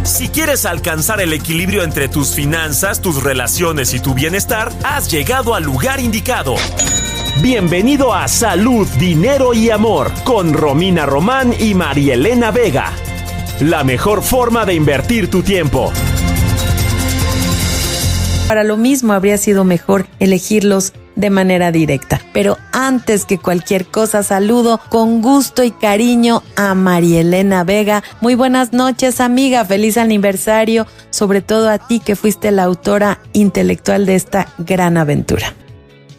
Si quieres alcanzar el equilibrio entre tus finanzas, tus relaciones y tu bienestar, has llegado al lugar indicado. Bienvenido a Salud, Dinero y Amor con Romina Román y Marielena Vega. La mejor forma de invertir tu tiempo. Para lo mismo habría sido mejor elegirlos de manera directa. Pero antes que cualquier cosa, saludo con gusto y cariño a Marielena Vega. Muy buenas noches, amiga. Feliz aniversario, sobre todo a ti que fuiste la autora intelectual de esta gran aventura.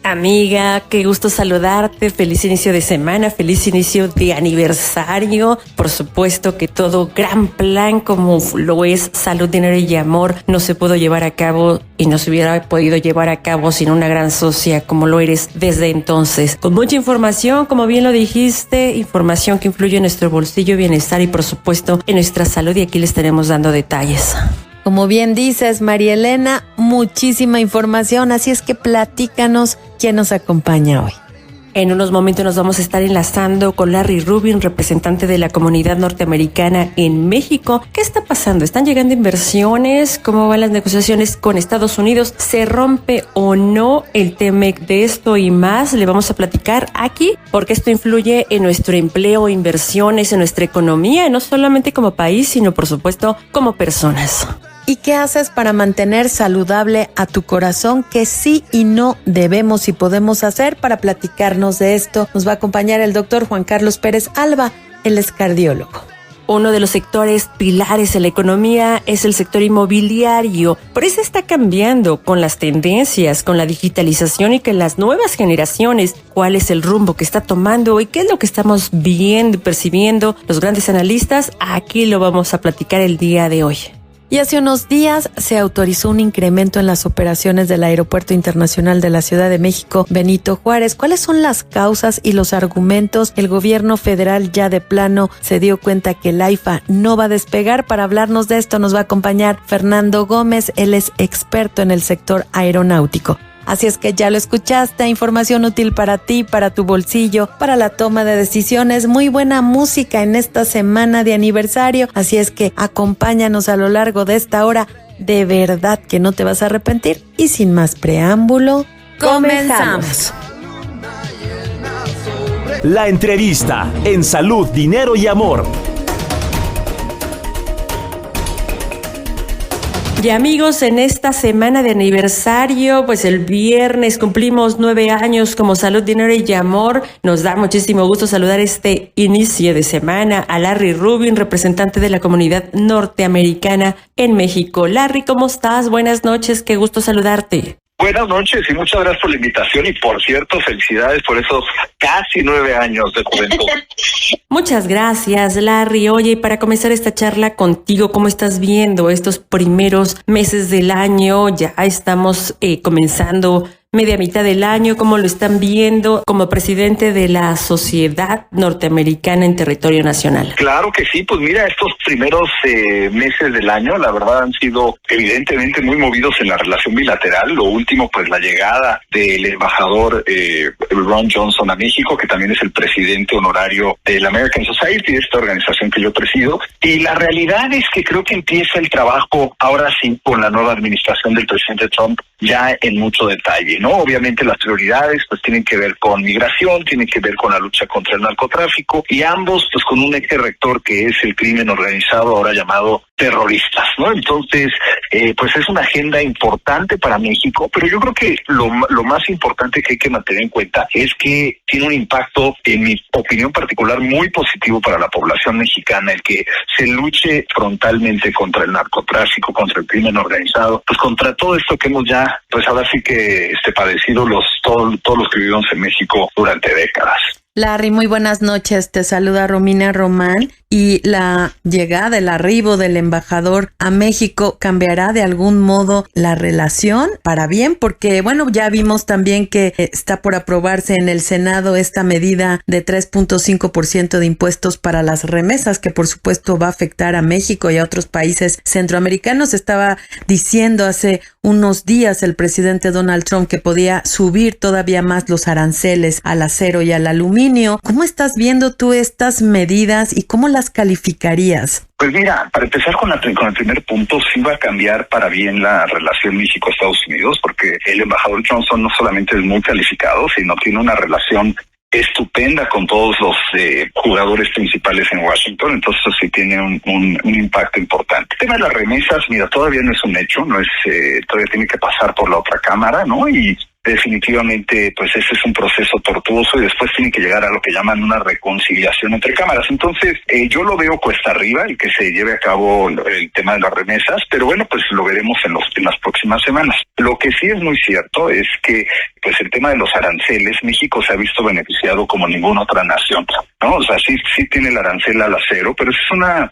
Amiga, qué gusto saludarte, feliz inicio de semana, feliz inicio de aniversario. Por supuesto que todo gran plan como lo es Salud, Dinero y Amor no se pudo llevar a cabo y no se hubiera podido llevar a cabo sin una gran socia como lo eres desde entonces. Con mucha información, como bien lo dijiste, información que influye en nuestro bolsillo, bienestar y por supuesto en nuestra salud, y aquí le estaremos dando detalles. Como bien dices, Marielena, muchísima información, así es que platícanos quién nos acompaña hoy. En unos momentos nos vamos a estar enlazando con Larry Rubin, representante de la comunidad norteamericana en México. ¿Qué está pasando? ¿Están llegando inversiones? ¿Cómo van las negociaciones con Estados Unidos? ¿Se rompe o no el TEMEC? De esto y más le vamos a platicar aquí, porque esto influye en nuestro empleo, inversiones, en nuestra economía, no solamente como país, sino por supuesto como personas. ¿Y qué haces para mantener saludable a tu corazón? Que sí y no debemos y podemos hacer. Para platicarnos de esto nos va a acompañar el doctor Juan Carlos Pérez Alba, él es cardiólogo. Uno de los sectores pilares en la economía es el sector inmobiliario. Por eso está cambiando con las tendencias, con la digitalización y con las nuevas generaciones. ¿Cuál es el rumbo que está tomando y qué es lo que estamos viendo y percibiendo los grandes analistas? Aquí lo vamos a platicar el día de hoy. Y hace unos días se autorizó un incremento en las operaciones del Aeropuerto Internacional de la Ciudad de México, Benito Juárez. ¿Cuáles son las causas y los argumentos? El gobierno federal ya de plano se dio cuenta que el AIFA no va a despegar. Para hablarnos de esto nos va a acompañar Fernando Gómez, él es experto en el sector aeronáutico. Así es que ya lo escuchaste, información útil para ti, para tu bolsillo, para la toma de decisiones, muy buena música en esta semana de aniversario, así es que acompáñanos a lo largo de esta hora, de verdad que no te vas a arrepentir. Y sin más preámbulo, comenzamos. La entrevista en Salud, Dinero y Amor. Y amigos, en esta semana de aniversario, pues el viernes cumplimos 9 años como Salud, Dinero y Amor. Nos da muchísimo gusto saludar este inicio de semana a Larry Rubin, representante de la comunidad norteamericana en México. Larry, ¿cómo estás? Buenas noches, qué gusto saludarte. Buenas noches y muchas gracias por la invitación y por cierto, felicidades por esos casi 9 años de juventud. Muchas gracias, Larry. Oye, y para comenzar esta charla contigo, ¿cómo estás viendo estos primeros meses del año? Ya estamos comenzando media mitad del año. ¿Cómo lo están viendo como presidente de la Sociedad Norteamericana en Territorio Nacional? Claro que sí, pues mira, estos primeros meses del año, la verdad han sido evidentemente muy movidos en la relación bilateral. Lo último, pues la llegada del embajador Ron Johnson a México, que también es el presidente honorario de la American Society, esta organización que yo presido. Y la realidad es que creo que empieza el trabajo, ahora sí, con la nueva administración del presidente Trump, ya en mucho detalle, ¿no? Obviamente las prioridades pues tienen que ver con migración, tienen que ver con la lucha contra el narcotráfico y ambos pues con un eje rector que es el crimen organizado, ahora llamado terroristas, ¿no? Entonces, pues es una agenda importante para México, pero yo creo que lo más importante que hay que mantener en cuenta es que tiene un impacto, en mi opinión particular, muy positivo para la población mexicana, el que se luche frontalmente contra el narcotráfico, contra el crimen organizado, pues contra todo esto que hemos ya, pues ahora sí que padecido todos los que vivimos en México durante décadas. Larry, muy buenas noches. Te saluda Romina Román. Y la llegada, el arribo del embajador a México cambiará de algún modo la relación para bien, porque bueno, ya vimos también que está por aprobarse en el Senado esta medida de 3.5% de impuestos para las remesas, que por supuesto va a afectar a México y a otros países centroamericanos. Estaba diciendo hace unos días el presidente Donald Trump que podía subir todavía más los aranceles al acero y al aluminio. ¿Cómo estás viendo tú estas medidas y cómo las las calificarías? Pues mira, para empezar con el primer punto, sí va a cambiar para bien la relación México-Estados Unidos, porque el embajador Johnson no solamente es muy calificado, sino tiene una relación estupenda con todos los jugadores principales en Washington, entonces eso sí tiene un impacto importante. El tema de las remesas, mira, todavía no es un hecho, no es todavía tiene que pasar por la otra cámara, ¿no? Y definitivamente, pues ese es un proceso tortuoso y después tiene que llegar a lo que llaman una reconciliación entre cámaras. Entonces, yo lo veo cuesta arriba el que se lleve a cabo el tema de las remesas, pero bueno, pues lo veremos en las próximas semanas. Lo que sí es muy cierto es que, pues el tema de los aranceles, México se ha visto beneficiado como ninguna otra nación, ¿no? O sea, sí tiene el arancel al acero, pero es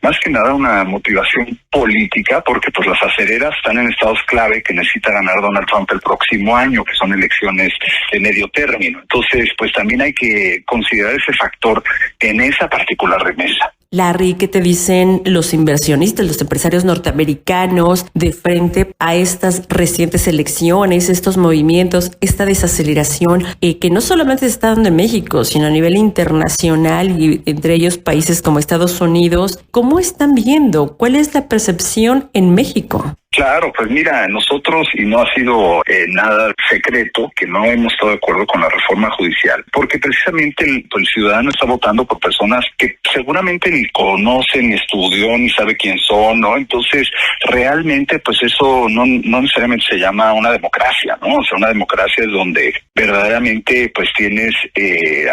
más que nada una motivación política, porque pues las acereras están en estados clave que necesita ganar Donald Trump el próximo año, que son elecciones de medio término. Entonces, pues también hay que considerar ese factor en esa particular remesa. Larry, ¿qué te dicen los inversionistas, los empresarios norteamericanos de frente a estas recientes elecciones, estos movimientos, esta desaceleración que no solamente se está dando en México, sino a nivel internacional y entre ellos países como Estados Unidos? ¿Cómo están viendo? ¿Cuál es la percepción en México? Claro, pues mira, nosotros, y no ha sido nada secreto, que no hemos estado de acuerdo con la reforma judicial, porque precisamente el ciudadano está votando por personas que seguramente ni conoce, ni estudió, ni sabe quién son, ¿no? Entonces, realmente, pues eso no necesariamente se llama una democracia, ¿no? O sea, una democracia es donde verdaderamente, pues tienes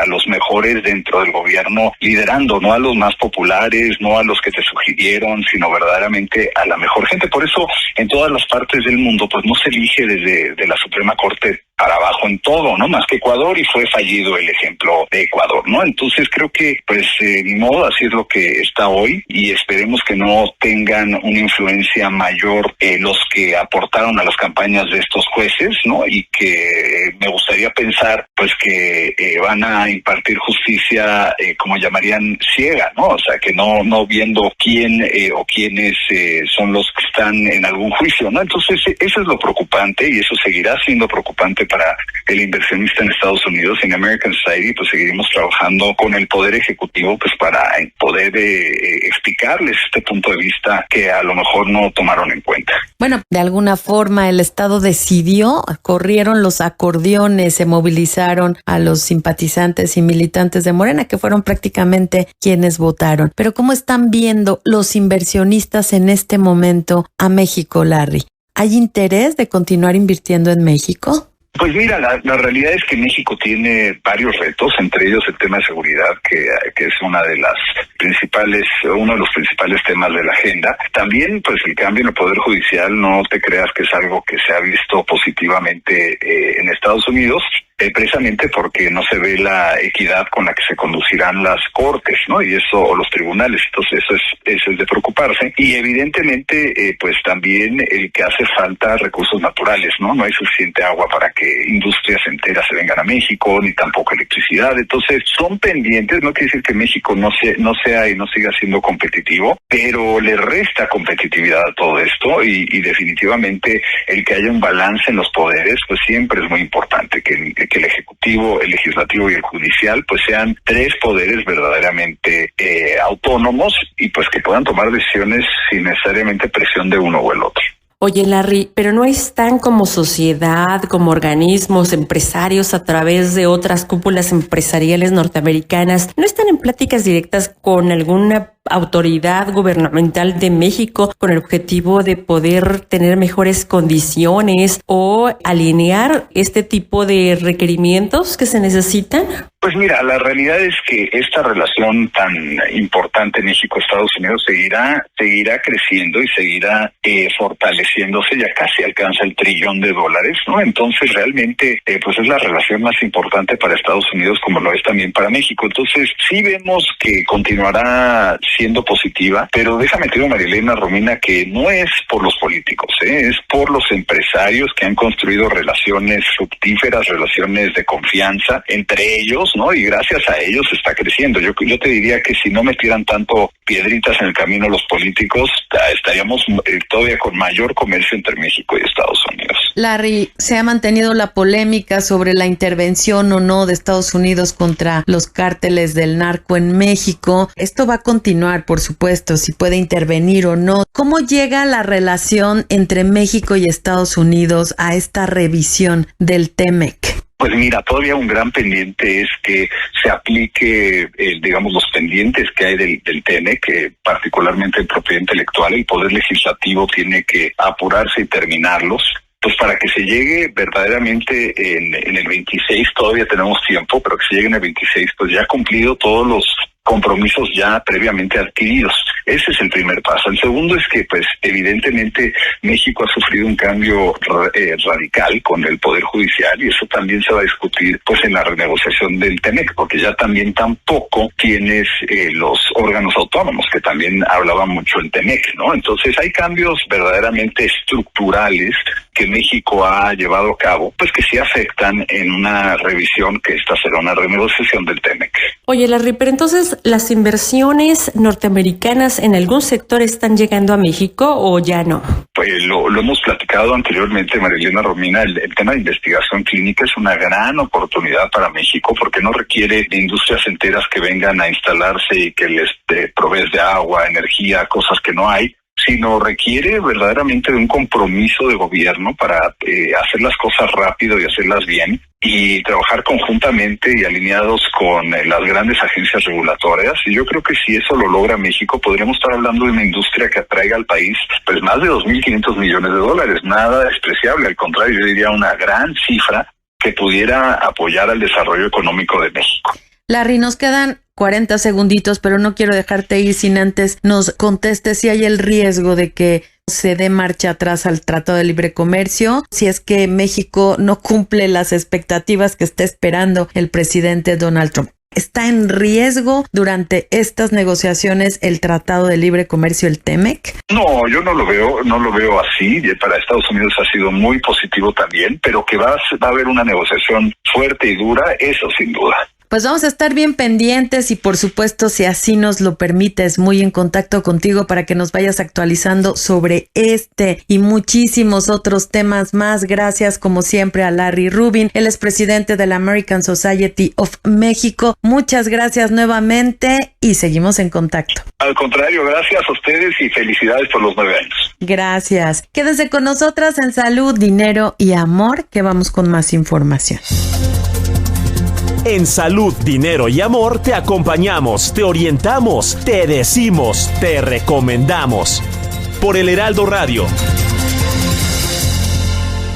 a los mejores dentro del gobierno liderando, no a los más populares, no a los que te sugirieron, sino verdaderamente a la mejor gente. Por eso, en todas las partes del mundo, pues no se elige desde la Suprema Corte para abajo en todo, ¿no? Más que Ecuador, y fue fallido el ejemplo de Ecuador, ¿no? Entonces creo que, pues, ni modo, así es lo que está hoy, y esperemos que no tengan una influencia mayor los que aportaron a las campañas de estos jueces, ¿no? Y que me gustaría pensar, pues, que van a impartir justicia, como llamarían, ciega, ¿no? O sea, que no viendo quién o quiénes son los que están en algún juicio, ¿no? Entonces, eso es lo preocupante, y eso seguirá siendo preocupante para el inversionista en Estados Unidos. En American Society, pues seguiremos trabajando con el Poder Ejecutivo, pues para poder explicarles este punto de vista que a lo mejor no tomaron en cuenta. Bueno, de alguna forma el Estado decidió, corrieron los acordeones, se movilizaron a los simpatizantes y militantes de Morena, que fueron prácticamente quienes votaron. Pero ¿cómo están viendo los inversionistas en este momento a México, Larry? ¿Hay interés de continuar invirtiendo en México? Pues mira, la realidad es que México tiene varios retos, entre ellos el tema de seguridad, que es uno de los principales temas de la agenda. También, pues, el cambio en el Poder Judicial, no te creas que es algo que se ha visto positivamente en Estados Unidos, precisamente porque no se ve la equidad con la que se conducirán las cortes, ¿no? Y eso, o los tribunales. Entonces, eso es de preocuparse. Y evidentemente, pues también el que hace falta recursos naturales, ¿no? No hay suficiente agua para que industrias enteras se vengan a México, ni tampoco electricidad. Entonces, son pendientes. No quiere decir que México no sea y no siga siendo competitivo, pero le resta competitividad a todo esto, y definitivamente el que haya un balance en los poderes, pues siempre es muy importante, que el Ejecutivo, el Legislativo y el Judicial, pues sean tres poderes verdaderamente autónomos, y pues que puedan tomar decisiones sin necesariamente presión de uno o el otro. Oye, Larry, pero no están como sociedad, como organismos, empresarios a través de otras cúpulas empresariales norteamericanas, ¿no están en pláticas directas con alguna autoridad gubernamental de México con el objetivo de poder tener mejores condiciones o alinear este tipo de requerimientos que se necesitan? Pues mira, la realidad es que esta relación tan importante México-Estados Unidos seguirá creciendo y seguirá fortaleciéndose. Ya casi alcanza el $1 trillón, ¿no? Entonces realmente pues es la relación más importante para Estados Unidos, como lo es también para México. Entonces sí vemos que continuará siendo positiva, pero déjame te digo, Marilena, Romina, que no es por los políticos, es por los empresarios que han construido relaciones fructíferas, relaciones de confianza entre ellos, ¿no? Y gracias a ellos está creciendo. Yo te diría que si no metieran tanto piedritas en el camino los políticos, estaríamos todavía con mayor comercio entre México y Estados Unidos. Larry, se ha mantenido la polémica sobre la intervención o no de Estados Unidos contra los cárteles del narco en México. Esto va a continuar, por supuesto, si puede intervenir o no. ¿Cómo llega la relación entre México y Estados Unidos a esta revisión del TEMEC? Pues mira, todavía un gran pendiente es que se aplique, digamos, los pendientes que hay del TEMEC, particularmente en propiedad intelectual. El Poder Legislativo tiene que apurarse y terminarlos. Pues para que se llegue verdaderamente en el 26, todavía tenemos tiempo, pero que se llegue en el 26, pues ya ha cumplido todos los compromisos ya previamente adquiridos. Ese es el primer paso. El segundo es que, pues, evidentemente México ha sufrido un cambio radical con el Poder Judicial, y eso también se va a discutir, pues, en la renegociación del TEMEC, porque ya también tampoco tienes los órganos autónomos, que también hablaba mucho el TEMEC, ¿no? Entonces hay cambios verdaderamente estructurales que México ha llevado a cabo, pues que sí afectan en una revisión, que esta será una renegociación del TEMEC. Oye, Larry, pero entonces, ¿las inversiones norteamericanas en algún sector están llegando a México o ya no? Pues lo hemos platicado anteriormente, Marilena, Romina, el tema de investigación clínica es una gran oportunidad para México, porque no requiere de industrias enteras que vengan a instalarse y que les provees de agua, energía, cosas que no hay, sino requiere verdaderamente de un compromiso de gobierno para hacer las cosas rápido y hacerlas bien, y trabajar conjuntamente y alineados con las grandes agencias regulatorias. Y yo creo que si eso lo logra México, podríamos estar hablando de una industria que atraiga al país pues más de 2.500 millones de dólares, nada despreciable, al contrario, yo diría una gran cifra que pudiera apoyar al desarrollo económico de México. Larry, nos quedan 40 segunditos, pero no quiero dejarte ir sin antes nos contestes si hay el riesgo de que se dé marcha atrás al Tratado de Libre Comercio, si es que México no cumple las expectativas que está esperando el presidente Donald Trump. ¿Está en riesgo durante estas negociaciones el Tratado de Libre Comercio, el TEMEC? No, yo no lo veo así. Para Estados Unidos ha sido muy positivo también, pero que va a haber una negociación fuerte y dura, eso sin duda. Pues vamos a estar bien pendientes y, por supuesto, si así nos lo permites, muy en contacto contigo para que nos vayas actualizando sobre este y muchísimos otros temas más. Gracias, como siempre, a Larry Rubin. Él es presidente de la American Society of México. Muchas gracias nuevamente y seguimos en contacto. Al contrario, gracias a ustedes y felicidades por los 9 años. Gracias. Quédense con nosotras en Salud, Dinero y Amor, que vamos con más información. En Salud, Dinero y Amor te acompañamos, te orientamos, te decimos, te recomendamos. Por el Heraldo Radio.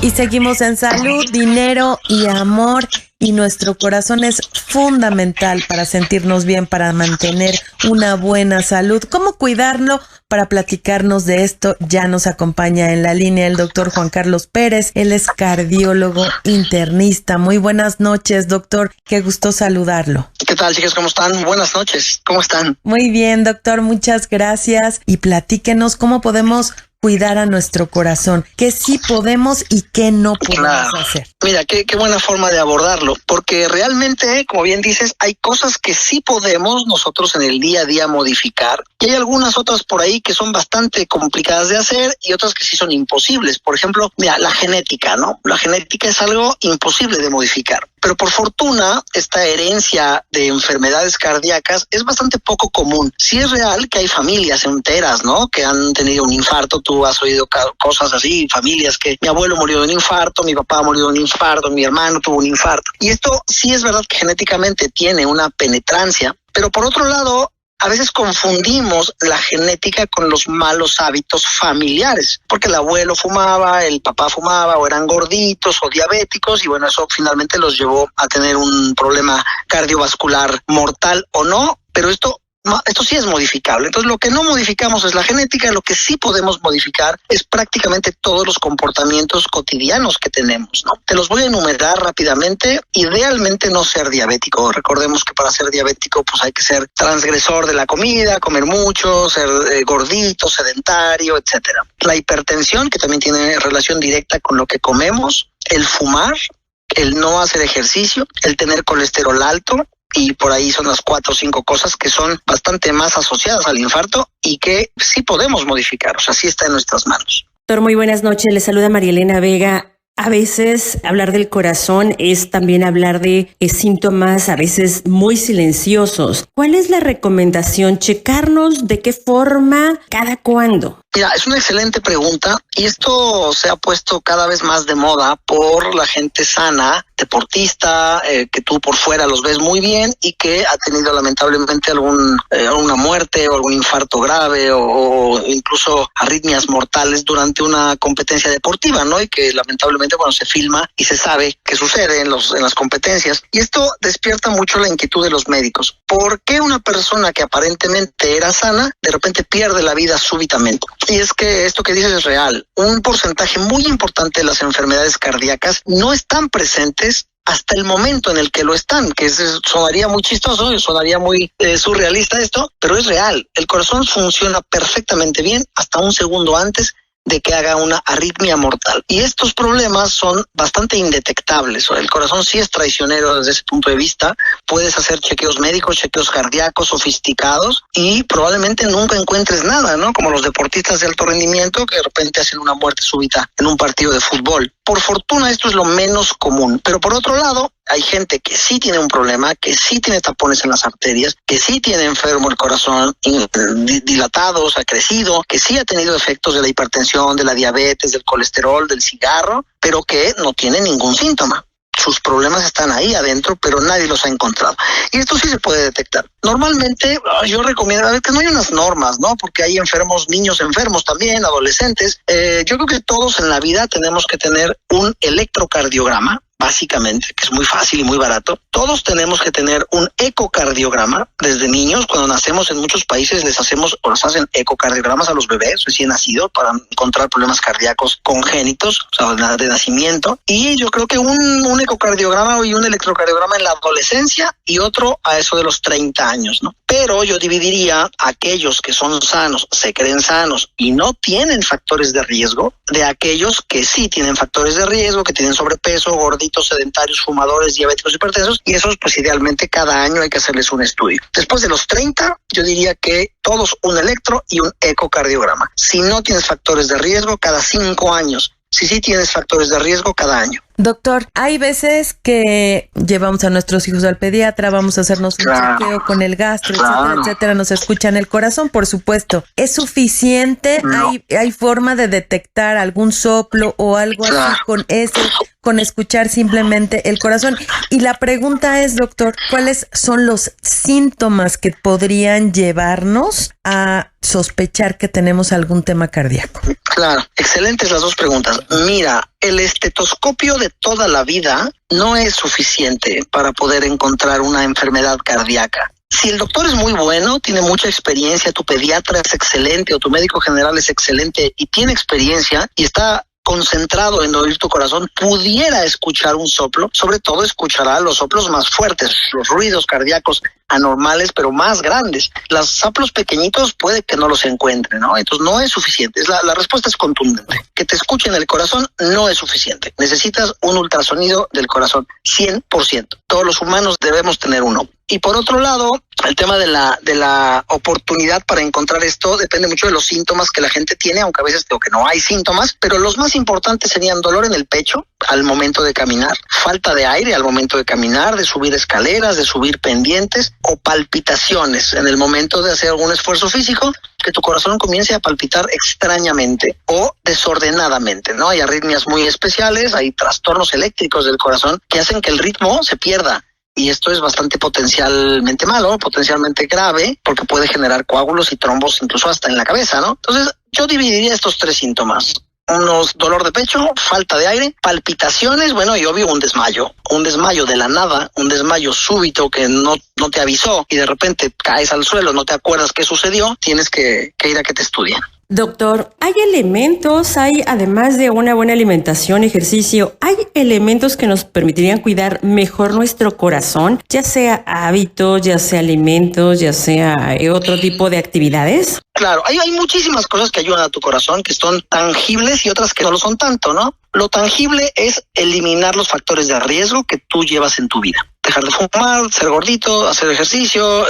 Y seguimos en Salud, Dinero y Amor. Y nuestro corazón es fundamental para sentirnos bien, para mantener una buena salud. ¿Cómo cuidarlo? Para platicarnos de esto ya nos acompaña en la línea el doctor Juan Carlos Pérez. Él es cardiólogo internista. Muy buenas noches, doctor. Qué gusto saludarlo. ¿Qué tal, chicas? ¿Cómo están? Buenas noches. ¿Cómo están? Muy bien, doctor. Muchas gracias. Y platíquenos cómo podemos cuidar a nuestro corazón, qué sí podemos y qué no podemos hacer. Mira, qué buena forma de abordarlo, porque realmente, como bien dices, hay cosas que sí podemos nosotros en el día a día modificar, y hay algunas otras por ahí que son bastante complicadas de hacer y otras que sí son imposibles. Por ejemplo, mira, la genética, ¿no? La genética es algo imposible de modificar. Pero por fortuna, esta herencia de enfermedades cardíacas es bastante poco común. Sí es real que hay familias enteras, ¿no?, que han tenido un infarto. Tú has oído cosas así, familias que mi abuelo murió de un infarto, mi papá murió de un infarto, mi hermano tuvo un infarto. Y esto sí es verdad que genéticamente tiene una penetrancia, pero por otro lado, a veces confundimos la genética con los malos hábitos familiares, porque el abuelo fumaba, el papá fumaba, o eran gorditos o diabéticos, y bueno, eso finalmente los llevó a tener un problema cardiovascular mortal o no, pero esto sí es modificable. Entonces, lo que no modificamos es la genética, lo que sí podemos modificar es prácticamente todos los comportamientos cotidianos que tenemos, ¿no? Te los voy a enumerar rápidamente. Idealmente no ser diabético. Recordemos que para ser diabético pues hay que ser transgresor de la comida, comer mucho, ser gordito, sedentario, etcétera. La hipertensión, que también tiene relación directa con lo que comemos, el fumar, el no hacer ejercicio, el tener colesterol alto, y por ahí son las 4 o 5 cosas que son bastante más asociadas al infarto y que sí podemos modificar, o sea, sí está en nuestras manos. Doctor, muy buenas noches. Le saluda María Elena Vega. A veces hablar del corazón es también hablar de síntomas a veces muy silenciosos. ¿Cuál es la recomendación? ¿Checarnos de qué forma, cada cuándo? Mira, es una excelente pregunta y esto se ha puesto cada vez más de moda por la gente sana, deportista, que tú por fuera los ves muy bien y que ha tenido lamentablemente alguna muerte o algún infarto grave o incluso arritmias mortales durante una competencia deportiva, ¿no? Y que lamentablemente, bueno, se filma y se sabe qué sucede en las competencias. Y esto despierta mucho la inquietud de los médicos. ¿Por qué una persona que aparentemente era sana de repente pierde la vida súbitamente? Y es que esto que dices es real. Un porcentaje muy importante de las enfermedades cardíacas no están presentes hasta el momento en el que lo están, que sonaría muy chistoso, sonaría muy surrealista esto, pero es real. El corazón funciona perfectamente bien hasta un segundo antes de que haga una arritmia mortal. Y estos problemas son bastante indetectables. El corazón sí es traicionero desde ese punto de vista. Puedes hacer chequeos médicos, chequeos cardíacos sofisticados y probablemente nunca encuentres nada, ¿no? Como los deportistas de alto rendimiento que de repente hacen una muerte súbita en un partido de fútbol. Por fortuna esto es lo menos común, pero por otro lado hay gente que sí tiene un problema, que sí tiene tapones en las arterias, que sí tiene enfermo el corazón, dilatado, o sea, crecido, que sí ha tenido efectos de la hipertensión, de la diabetes, del colesterol, del cigarro, pero que no tiene ningún síntoma. Sus problemas están ahí adentro, pero nadie los ha encontrado. Y esto sí se puede detectar. Normalmente yo recomiendo, a ver, que no hay unas normas, ¿no? Porque hay niños enfermos también, adolescentes. Yo creo que todos en la vida tenemos que tener un electrocardiograma, básicamente, que es muy fácil y muy barato. Todos tenemos que tener un ecocardiograma desde niños. Cuando nacemos en muchos países les hacen ecocardiogramas a los bebés recién nacidos para encontrar problemas cardíacos congénitos, o sea, de nacimiento. Y yo creo que un ecocardiograma y un electrocardiograma en la adolescencia y otro a eso de los 30 años, ¿no? Pero yo dividiría aquellos que son sanos, se creen sanos y no tienen factores de riesgo, de aquellos que sí tienen factores de riesgo, que tienen sobrepeso, gorditos, sedentarios, fumadores, diabéticos, hipertensos, y esos pues idealmente cada año hay que hacerles un estudio. Después de los 30, yo diría que todos un electro y un ecocardiograma. Si no tienes factores de riesgo, cada 5 años. Si sí tienes factores de riesgo, cada año. Doctor, hay veces que llevamos a nuestros hijos al pediatra, vamos a hacernos un chequeo con el gastro, etcétera, nos escuchan el corazón, por supuesto. ¿Es suficiente? No. ¿Hay forma de detectar algún soplo o algo así con escuchar simplemente el corazón? Y la pregunta es, doctor, ¿cuáles son los síntomas que podrían llevarnos a sospechar que tenemos algún tema cardíaco? Claro, excelentes las dos preguntas. Mira, el estetoscopio de toda la vida no es suficiente para poder encontrar una enfermedad cardíaca. Si el doctor es muy bueno, tiene mucha experiencia, tu pediatra es excelente o tu médico general es excelente y tiene experiencia y está concentrado en oír tu corazón, pudiera escuchar un soplo, sobre todo escuchará los soplos más fuertes, los ruidos cardíacos anormales, pero más grandes. Los soplos pequeñitos puede que no los encuentre, ¿no? Entonces no es suficiente. La respuesta es contundente. Que te escuchen el corazón no es suficiente. Necesitas un ultrasonido del corazón, 100%. Todos los humanos debemos tener uno. Y por otro lado, el tema de la oportunidad para encontrar esto depende mucho de los síntomas que la gente tiene, aunque a veces digo que no hay síntomas, pero los más importantes serían dolor en el pecho al momento de caminar, falta de aire al momento de caminar, de subir escaleras, de subir pendientes o palpitaciones en el momento de hacer algún esfuerzo físico, que tu corazón comience a palpitar extrañamente o desordenadamente, ¿no? Hay arritmias muy especiales, hay trastornos eléctricos del corazón que hacen que el ritmo se pierda. Y esto es bastante potencialmente malo, potencialmente grave, porque puede generar coágulos y trombos incluso hasta en la cabeza, ¿no? Entonces, yo dividiría estos 3 síntomas. Dolor de pecho, falta de aire, palpitaciones, bueno, y obvio un desmayo de la nada, un desmayo súbito que no te avisó y de repente caes al suelo, no te acuerdas qué sucedió, tienes que ir a que te estudien. Doctor, además de una buena alimentación, ejercicio, ¿hay elementos que nos permitirían cuidar mejor nuestro corazón? Ya sea hábitos, ya sea alimentos, ya sea otro tipo de actividades. Claro, hay muchísimas cosas que ayudan a tu corazón, que son tangibles y otras que no lo son tanto, ¿no? Lo tangible es eliminar los factores de riesgo que tú llevas en tu vida. Dejar de fumar, ser gordito, hacer ejercicio,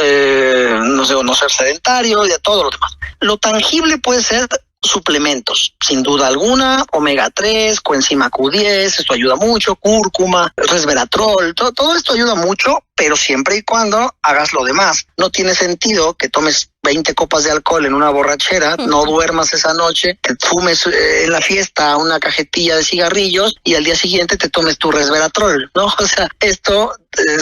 no ser sedentario y de todo lo demás. Lo tangible puede ser suplementos, sin duda alguna, omega 3, coenzima Q10, esto ayuda mucho, cúrcuma, resveratrol, todo esto ayuda mucho, pero siempre y cuando hagas lo demás. No tiene sentido que tomes 20 copas de alcohol en una borrachera, no duermas esa noche, te fumes en la fiesta una cajetilla de cigarrillos y al día siguiente te tomes tu resveratrol, ¿no? O sea, esto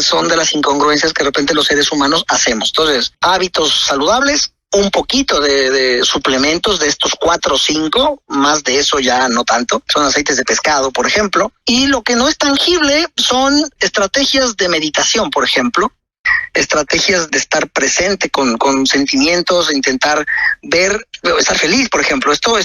son de las incongruencias que de repente los seres humanos hacemos. Entonces, hábitos saludables, un poquito de suplementos de estos 4 o 5, más de eso ya no tanto, son aceites de pescado, por ejemplo, y lo que no es tangible son estrategias de meditación, por ejemplo, estrategias de estar presente con sentimientos, de intentar estar feliz, por ejemplo. Esto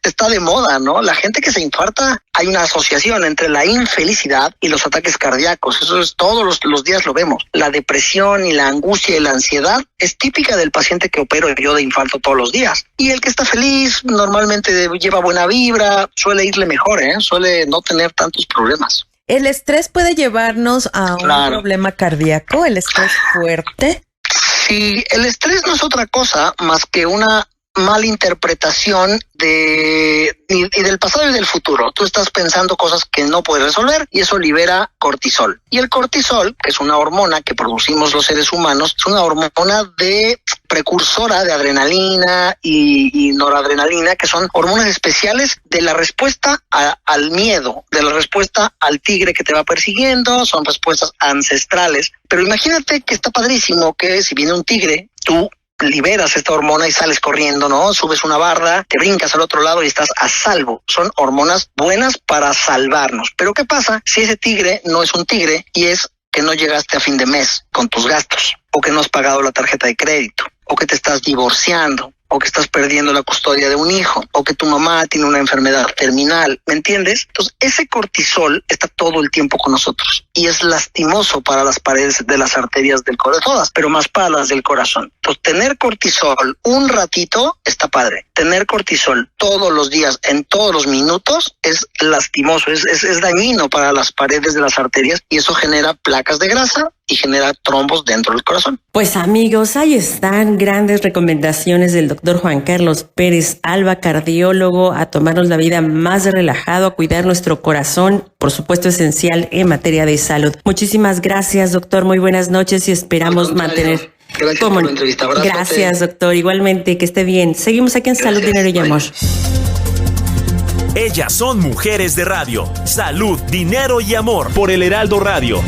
está de moda, ¿no? La gente que se infarta, hay una asociación entre la infelicidad y los ataques cardíacos. Eso es todos los días lo vemos. La depresión y la angustia y la ansiedad es típica del paciente que opero yo de infarto todos los días. Y el que está feliz normalmente lleva buena vibra, suele irle mejor, suele no tener tantos problemas. ¿El estrés puede llevarnos a un problema cardíaco? ¿El estrés fuerte? Sí, el estrés no es otra cosa más que una mala interpretación y del pasado y del futuro. Tú estás pensando cosas que no puedes resolver y eso libera cortisol. Y el cortisol, que es una hormona que producimos los seres humanos, es una hormona precursora de adrenalina y noradrenalina, que son hormonas especiales de la respuesta al miedo, de la respuesta al tigre que te va persiguiendo, son respuestas ancestrales. Pero imagínate que está padrísimo que si viene un tigre, tú liberas esta hormona y sales corriendo, ¿no? Subes una barda, te brincas al otro lado y estás a salvo. Son hormonas buenas para salvarnos. Pero ¿qué pasa si ese tigre no es un tigre y es que no llegaste a fin de mes con tus gastos, o que no has pagado la tarjeta de crédito, o que te estás divorciando, o que estás perdiendo la custodia de un hijo, o que tu mamá tiene una enfermedad terminal, ¿me entiendes? Entonces, ese cortisol está todo el tiempo con nosotros y es lastimoso para las paredes de las arterias del corazón, todas, pero más para las del corazón. Entonces, tener cortisol un ratito está padre. Tener cortisol todos los días, en todos los minutos, es lastimoso, es dañino para las paredes de las arterias y eso genera placas de grasa y genera trombos dentro del corazón. Pues amigos, ahí están grandes recomendaciones del doctor Juan Carlos Pérez Alba, cardiólogo, a tomarnos la vida más relajado, a cuidar nuestro corazón, por supuesto esencial en materia de salud. Muchísimas gracias, doctor, muy buenas noches y esperamos mantener... Gracias por la entrevista. Abrázate. Gracias, doctor, igualmente, que esté bien. Seguimos aquí en Salud, Dinero y Amor. Ellas son mujeres de radio. Salud, dinero y amor por el Heraldo Radio.